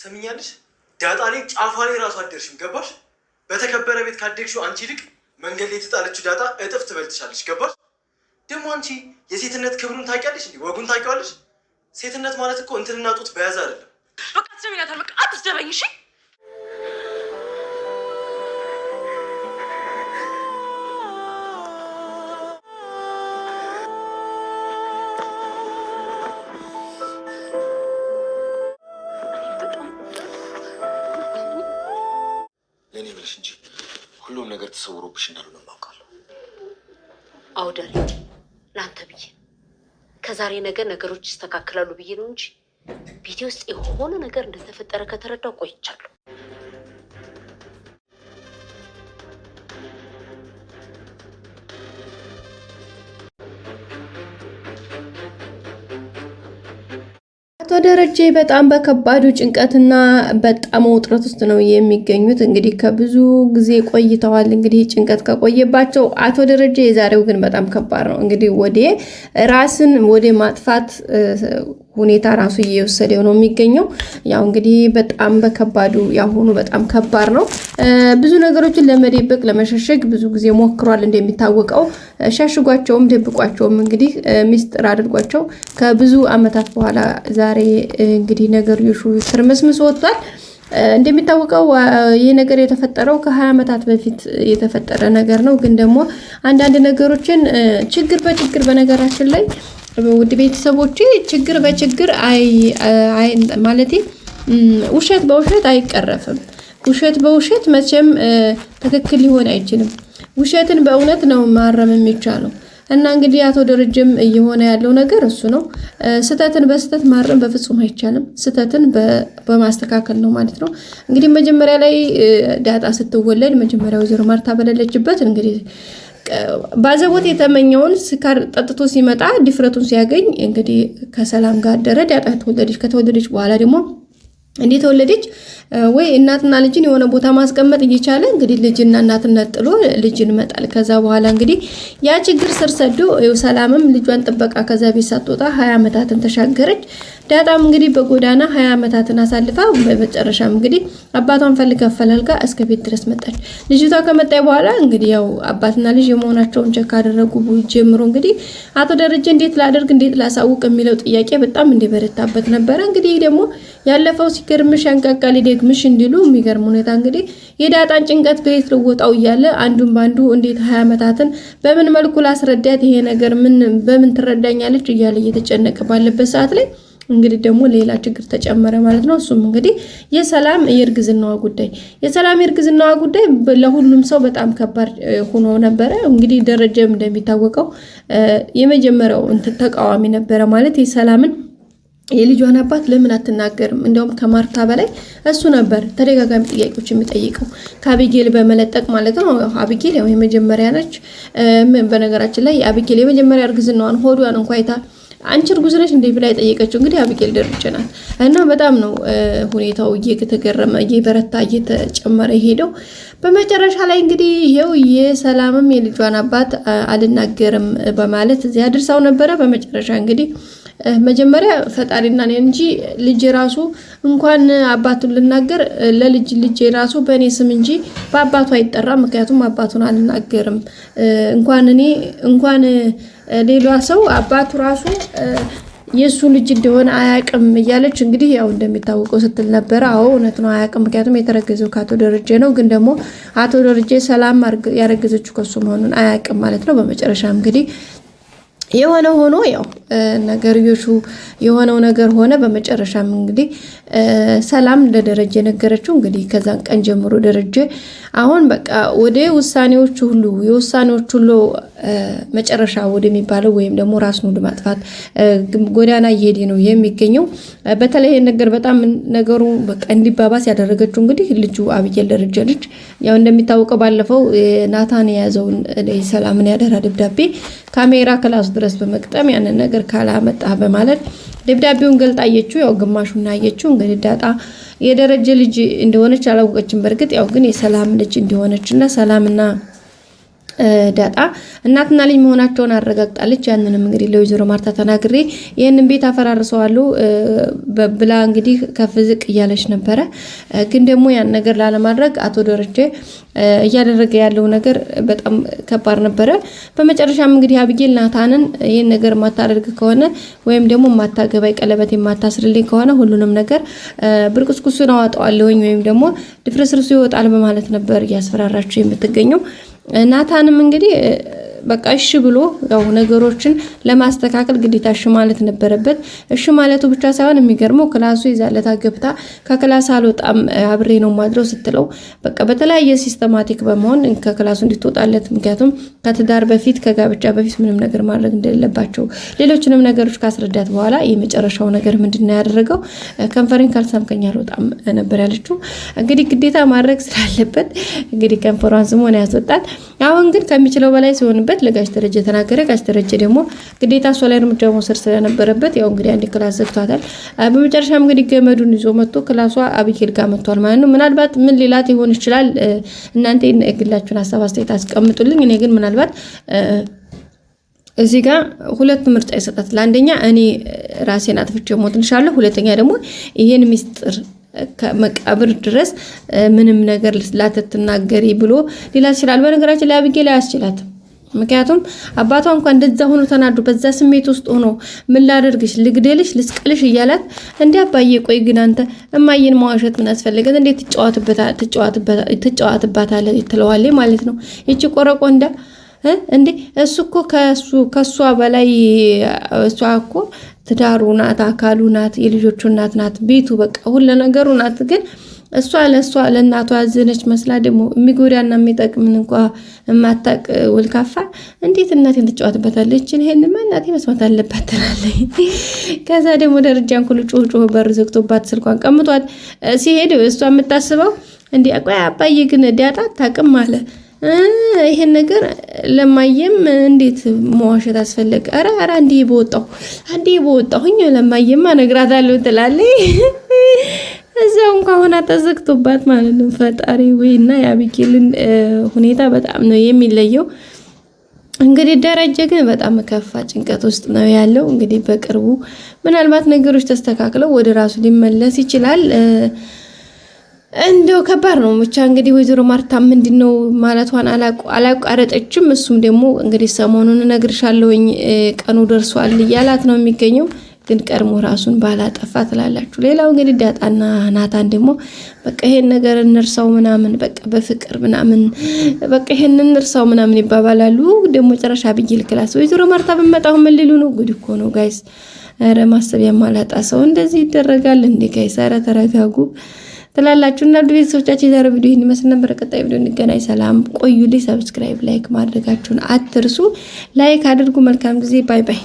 ትሰሚኛለሽ? ዳጣ ላይ ጫፏ ላይ ራሱ አደርሽም። ገባሽ? በተከበረ ቤት ካደግሽው አንቺ ይልቅ መንገድ ላይ የተጣለችው ዳጣ እጥፍ ትበልጥሻለሽ። ገባሽ? ደግሞ አንቺ የሴትነት ክብሩን ታውቂያለሽ እንዴ? ወጉን ታውቂዋለሽ? ሴትነት ማለት እኮ እንትንና ጡት በያዘ አይደለም። በቃ ትሰሚናታል። በቃ አትስደበኝ እሺ? ለኔ ብለሽ እንጂ ሁሉም ነገር ተሰውሮብሽ እንዳልሆነ ማውቃለሁ። አውደር ለአንተ ብዬ ከዛሬ ነገ ነገሮች ይስተካከላሉ ብዬ ነው እንጂ ቤቴ ውስጥ የሆነ ነገር እንደተፈጠረ ከተረዳው ቆይቻለሁ። አቶ ደረጀ በጣም በከባዱ ጭንቀትና በጣም ውጥረት ውስጥ ነው የሚገኙት። እንግዲህ ከብዙ ጊዜ ቆይተዋል። እንግዲህ ጭንቀት ከቆየባቸው አቶ ደረጀ የዛሬው ግን በጣም ከባድ ነው። እንግዲህ ራስን ወደ ማጥፋት ሁኔታ ራሱ እየወሰደው ነው የሚገኘው። ያው እንግዲህ በጣም በከባዱ ያሁኑ በጣም ከባድ ነው። ብዙ ነገሮችን ለመደበቅ ለመሸሸግ ብዙ ጊዜ ሞክሯል። እንደሚታወቀው ሸሽጓቸውም ደብቋቸውም እንግዲህ ሚስጥር አድርጓቸው ከብዙ አመታት በኋላ ዛሬ እንግዲህ ነገርዮሹ ትርምስምስ ወጥቷል። እንደሚታወቀው ይሄ ነገር የተፈጠረው ከ20 አመታት በፊት የተፈጠረ ነገር ነው። ግን ደግሞ አንዳንድ ነገሮችን ችግር በችግር በነገራችን ላይ ውድ ቤተሰቦቼ ችግር በችግር ማለቴ ውሸት በውሸት አይቀረፍም። ውሸት በውሸት መቼም ትክክል ሊሆን አይችልም። ውሸትን በእውነት ነው ማረም የሚቻለው። እና እንግዲህ አቶ ደረጀም እየሆነ ያለው ነገር እሱ ነው። ስተትን በስተት ማረም በፍጹም አይቻልም። ስተትን በማስተካከል ነው ማለት ነው። እንግዲህ መጀመሪያ ላይ ዳጣ ስትወለድ መጀመሪያው ወይዘሮ ማርታ በሌለችበት እንግዲህ ባዘቦት የተመኘውን ስካር ጠጥቶ ሲመጣ ድፍረቱን ሲያገኝ እንግዲህ ከሰላም ጋር አደረ። ዳጣ ከተወለደች በኋላ ደግሞ እንዴት ተወለደች ወይ እናትና ልጅን የሆነ ቦታ ማስቀመጥ እየቻለ እንግዲህ ልጅና እናትን ነጥሎ ልጅን መጣል። ከዛ በኋላ እንግዲህ ያ ችግር ስር ሰዶ ሰላምም ልጇን ጥበቃ ከዛ ቤት ሳትወጣ 20 አመታትን ተሻገረች። ዳጣም እንግዲህ በጎዳና 20 አመታትን አሳልፋ በመጨረሻም እንግዲህ አባቷን ፈልጋ ፈላልጋ እስከ ቤት ድረስ መጣች። ልጅቷ ከመጣይ በኋላ እንግዲህ ያው አባትና ልጅ የመሆናቸውን ቸክ አደረጉ ጀምሮ እንግዲህ አቶ ደረጀ እንዴት ላደርግ እንዴት ላሳውቅ የሚለው ጥያቄ በጣም እንደበረታበት ነበር። እንግዲህ ደግሞ ያለፈው ሲገርምሽ ያንቃቃል ደግምሽ እንዲሉ የሚገርም ሁኔታ እንግዲህ የዳጣን ጭንቀት በየት ልወጣው እያለ አንዱን ባንዱ እንዴት 20 አመታትን በምን መልኩ ላስረዳት ይሄ ነገር በምን ትረዳኛለች እያለ እየተጨነቀ ባለበት ሰዓት ላይ እንግዲህ ደግሞ ሌላ ችግር ተጨመረ ማለት ነው። እሱም እንግዲህ የሰላም የእርግዝናዋ ጉዳይ ለሁሉም ሰው በጣም ከባድ ሆኖ ነበረ። እንግዲህ ደረጀም እንደሚታወቀው የመጀመሪያው ተቃዋሚ ነበረ ማለት የሰላምን የልጇን አባት ለምን አትናገርም? እንደውም ከማርታ በላይ እሱ ነበር ተደጋጋሚ ጥያቄዎች የሚጠይቀው ከአቢጌል በመለጠቅ ማለት ነው። አቢጌል ያው የመጀመሪያ ነች። በነገራችን ላይ አቢጌል የመጀመሪያ እርግዝናዋን ሆዷን እንኳን አይታ አንቺ እርጉዝ ነሽ እንዴ ብላ የጠየቀችው እንግዲህ አቢጌል ደረጀ ናት። እና በጣም ነው ሁኔታው እየተገረመ እየበረታ እየተጨመረ ሄደው በመጨረሻ ላይ እንግዲህ ይሄው የሰላምም የልጇን አባት አልናገርም በማለት እዚያ አድርሳው ነበረ። በመጨረሻ እንግዲህ መጀመሪያ ፈጣሪና እኔ እንጂ ልጅ ራሱ እንኳን አባቱን ልናገር ልጅ ራሱ በእኔ ስም እንጂ በአባቱ አይጠራም። ምክንያቱም አባቱን አልናገርም እንኳን ሌላ ሰው አባቱ ራሱ የሱ ልጅ እንደሆነ አያቅም እያለች እንግዲህ ያው እንደሚታወቀው ስትል ነበር። አዎ እውነት ነው አያቅም። ምክንያቱም የተረገዘው ከአቶ ደረጀ ነው። ግን ደግሞ አቶ ደረጀ ሰላም ያረገዘችው ከሱ መሆኑን አያቅም ማለት ነው። በመጨረሻ እንግዲህ የሆነ ሆኖ ያው ነገርዮሹ የሆነው ነገር ሆነ። በመጨረሻም እንግዲህ ሰላም ለደረጀ ነገረችው። እንግዲህ ከዛን ቀን ጀምሮ ደረጀ አሁን በቃ ወደ የውሳኔዎች ሁሉ መጨረሻ ወደሚባለው ወይም ደግሞ ራስን ወደ ማጥፋት ጎዳና እየሄደ ነው የሚገኘው። በተለይ ነገር በጣም ነገሩ በቃ እንዲባባስ ያደረገችው እንግዲህ ልጁ አቢጌል ደረጀ ልጅ ያው እንደሚታወቀው ባለፈው ናታን የያዘውን ሰላምን ያደራ ደብዳቤ ካሜራ ክላስ ድረስ በመቅጠም ያንን ነገር ካላመጣ በማለት ደብዳቤውን ገልጣ አየችው። ያው ግማሹን አየችው። እንግዲህ ዳጣ የደረጀ ልጅ እንደሆነች አላወቀችም። በርግጥ ያው ግን የሰላም ልጅ እንደሆነችና ሰላምና ዳጣ እናትና ልጅ መሆናቸውን አረጋግጣለች። ያንንም እንግዲህ ለወይዘሮ ማርታ ተናግሬ ይህንን ቤት አፈራርሰዋለሁ ብላ እንግዲህ ከፍ ዝቅ እያለች ነበረ። ግን ደግሞ ያን ነገር ላለማድረግ አቶ ደረጀ እያደረገ ያለው ነገር በጣም ከባድ ነበረ። በመጨረሻም እንግዲህ አብጌል ናታንን ይህን ነገር የማታደርግ ከሆነ ወይም ደግሞ የማታገባይ ቀለበት የማታስርልኝ ከሆነ ሁሉንም ነገር ብርቅስቁሱን አዋጣዋለሁኝ ወይም ደግሞ ድፍርስርሱ ይወጣል በማለት ነበር እያስፈራራችሁ የምትገኘው። ናታንም እንግዲህ በቃ እሺ ብሎ ያው ነገሮችን ለማስተካከል ግዴታ እሺ ማለት ነበረበት። እሺ ማለቱ ብቻ ሳይሆን የሚገርመው ክላሱ ይዛለታ ገብታ ከክላስ አልወጣም አብሬ ነው ማድረው ስትለው በቃ በተለያየ ሲስተማቲክ በመሆን ከክላሱ እንድትወጣለት ምክንያቱም ከትዳር በፊት ከጋብቻ በፊት ምንም ነገር ማድረግ እንደሌለባቸው ሌሎችንም ነገሮች ካስረዳት በኋላ የመጨረሻው ነገር ምንድነው ያደረገው? ከንፈሬን ካልሳምከኝ አልወጣም ነበር ያለችው። እንግዲህ ግዴታ ማድረግ ስላለበት እንግዲህ ከንፈሯን ስሞ ነው ያስወጣት። አሁን ግን ከሚችለው በላይ ሲሆንበት ለጋሽ ደረጀ ተናገረ። ጋሽ ደረጀ ደግሞ ግዴታ እሷ ላይ እርምጃ መውሰድ ስለነበረበት ያው እንግዲህ አንድ ክላስ ዘግቷታል። በመጨረሻም እንግዲህ ገመዱን ይዞ መጥቶ ክላሷ አብጌል ጋር መጥቷል ማለት ነው። ምናልባት ምን ሌላት ይሆን ይችላል? እናንተ የግላችሁን ሀሳብ አስተያየት አስቀምጡልኝ። እኔ ግን ምናልባት እዚህ ጋር ሁለት ምርጫ ይሰጣት። ለአንደኛ እኔ ራሴን አጥፍቼ ሞትልሻለሁ፣ ሁለተኛ ደግሞ ይሄን ሚስጥር ከመቃብር ድረስ ምንም ነገር ላትናገሪ ብሎ ሌላ ይችላል። በነገራችን ላይ አብጌል አያስችላትም። ምክንያቱም አባቷ እንኳን እንደዛ ሆኖ ተናዶ በዛ ስሜት ውስጥ ሆኖ ምን ላደርግሽ ልግደልሽ ልስቀልሽ እያላት እንዴ አባዬ ቆይ ግን አንተ እማዬን መዋሸት ምን አስፈልገት? እንዴት ትጫወትባታለህ ትለዋለች ማለት ነው። ይቺ ቆረቆንዳ እንዴ እሱ እኮ ከሷ በላይ እሷ እኮ ትዳሩ ናት፣ አካሉ ናት፣ የልጆቹ እናት ናት፣ ቤቱ በቃ ሁሉ ነገሩ ናት። ግን እሷ ለእናቷ ያዘነች መስላ ደግሞ የሚጎዳና የሚጠቅምን እንኳ የማታቅ ውልካፋ እንዴት እናቴን ትጫወትበታለች? ይሄንማ እናቴ መስማት አለባት ትላለች። ከዛ ደግሞ ደረጃን ሁሉ ጮህ በር ዘግቶባት ስልኳን ቀምጧት ሲሄድ እሷ የምታስበው እንዴ ቆይ አባዬ ግን ዳጣ አታውቅም አለ ይሄን ነገር ለማየም እንዴት መዋሸት አስፈለገ? አረ አንዴ በወጣሁኝ ለማየም እነግራታለሁ ትላለች። እዛው እንኳን ሆና ተዘግቶባት ማለት ነው። ፈጣሪ ወይና የአብጌልን ሁኔታ በጣም ነው የሚለየው። እንግዲህ ደረጀ ግን በጣም ከፋ ጭንቀት ውስጥ ነው ያለው። እንግዲህ በቅርቡ ምናልባት ነገሮች ተስተካክለው ወደ ራሱ ሊመለስ ይችላል። እንደው ከባድ ነው ብቻ እንግዲህ ወይዘሮ ማርታ ምንድነው ማለቷን አላቋረጠችም። እሱም ደግሞ እንግዲህ ሰሞኑን እነግርሻለሁኝ ቀኑ ደርሷል እያላት ነው የሚገኘው። ግን ቀድሞ ራሱን ባላጠፋ ትላላችሁ። ሌላው እንግዲህ ዳጣና ናታን ደግሞ በቃ ይሄን ነገር እንርሳው ምናምን በቃ በፍቅር ምናምን በቃ ይሄን እንርሳው ምናምን ይባባላሉ። ደግሞ መጨረሻ ብይል ክላስ ወይዘሮ ማርታ በመጣው ምን ሊሉ ነው? ጉድ እኮ ነው ጋይስ። ኧረ ማሰቢያ ማላጣ ሰው እንደዚህ ይደረጋል እንዴ ጋይስ? ኧረ ተረጋጉ ትላላችሁ። እና ቤተሰቦቻችን የዛሬው ቪዲዮ ይህን ይመስል ነበር። ቀጣይ ቪዲዮ እንገናኝ። ሰላም ቆዩልኝ። ሰብስክራይብ ላይክ ማድረጋችሁን አትርሱ። ላይክ አድርጉ። መልካም ጊዜ። ባይ ባይ።